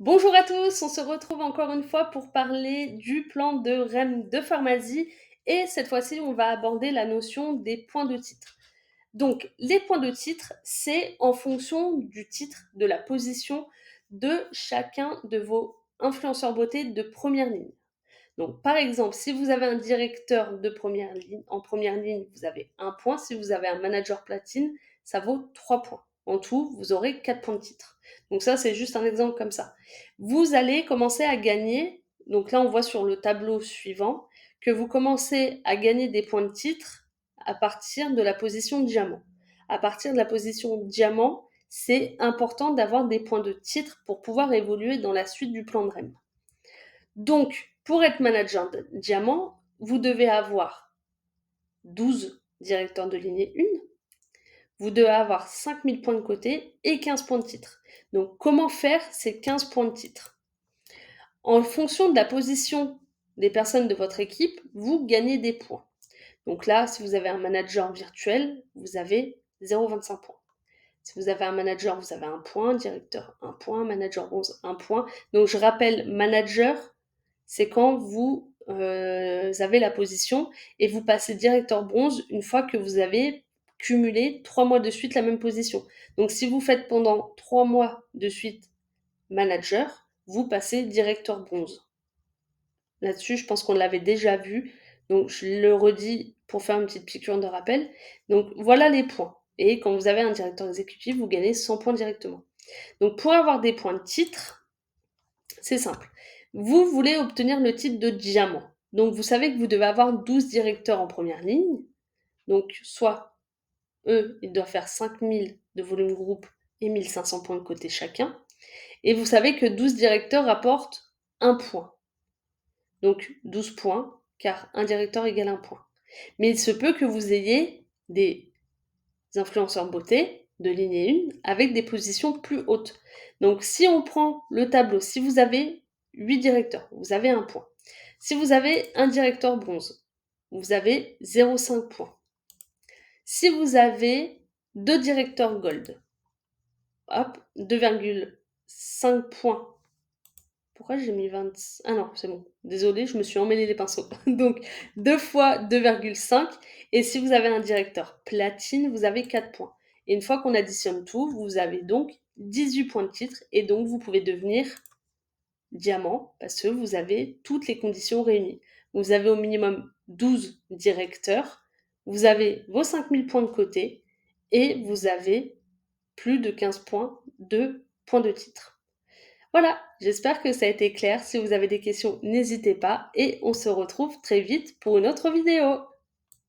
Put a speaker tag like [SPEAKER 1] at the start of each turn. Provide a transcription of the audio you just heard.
[SPEAKER 1] Bonjour à tous, on se retrouve encore une fois pour parler du plan de REM de Pharmazie et cette fois-ci on va aborder la notion des points de titre. Donc les points de titre, c'est en fonction du titre, de la position de chacun de vos influenceurs beauté de première ligne. Donc par exemple, si vous avez un directeur de première ligne, en première ligne, vous avez 1 point. Si vous avez un manager platine, ça vaut 3 points. En tout, vous aurez 4 points de titre. Donc ça, c'est juste un exemple comme ça. Vous allez commencer à gagner, donc là on voit sur le tableau suivant, que vous commencez à gagner des points de titre à partir de la position diamant. À partir de la position diamant, c'est important d'avoir des points de titre pour pouvoir évoluer dans la suite du plan de REM. Donc, pour être manager de diamant, vous devez avoir 12 directeurs de lignée 1, vous devez avoir 5000 points de côté et 15 points de titre. Donc, comment faire ces 15 points de titre? En fonction de la position des personnes de votre équipe, vous gagnez des points. Donc là, si vous avez un manager virtuel, vous avez 0,25 points. Si vous avez un manager, vous avez 1 point, directeur 1 point, manager bronze 1 point. Donc je rappelle, manager, c'est quand vous avez la position et vous passez directeur bronze une fois que vous avez cumulé 3 mois de suite la même position. Donc si vous faites pendant 3 mois de suite manager, vous passez directeur bronze. Là-dessus, je pense qu'on l'avait déjà vu, donc je le redis pour faire une petite piqûre de rappel. Donc voilà les points. Et quand vous avez un directeur exécutif, vous gagnez 100 points directement. Donc pour avoir des points de titre, c'est simple. Vous voulez obtenir le titre de diamant. Donc vous savez que vous devez avoir 12 directeurs en première ligne. Donc soit eux, ils doivent faire 5000 de volume groupe et 1500 points de côté chacun. Et vous savez que 12 directeurs rapportent 1 point. Donc 12 points, car un directeur égale 1 point. Mais il se peut que vous ayez des influenceurs beauté de lignée 1 avec des positions plus hautes. Donc si on prend le tableau, si vous avez 8 directeurs, vous avez 1 point. Si vous avez un directeur bronze, vous avez 0,5 points. Si vous avez 2 directeurs gold, hop, 2,5 points. Pourquoi j'ai mis 20? Ah non, c'est bon. Désolée, je me suis emmêlé les pinceaux. Donc 2 fois 2,5. Et si vous avez un directeur platine, vous avez 4 points. Et une fois qu'on additionne tout, vous avez donc 18 points de titre. Et donc vous pouvez devenir diamant parce que vous avez toutes les conditions réunies. Vous avez au minimum 12 directeurs, vous avez vos 5000 points de côté et vous avez plus de 15 points de titre. Voilà, j'espère que ça a été clair. Si vous avez des questions, n'hésitez pas et on se retrouve très vite pour une autre vidéo.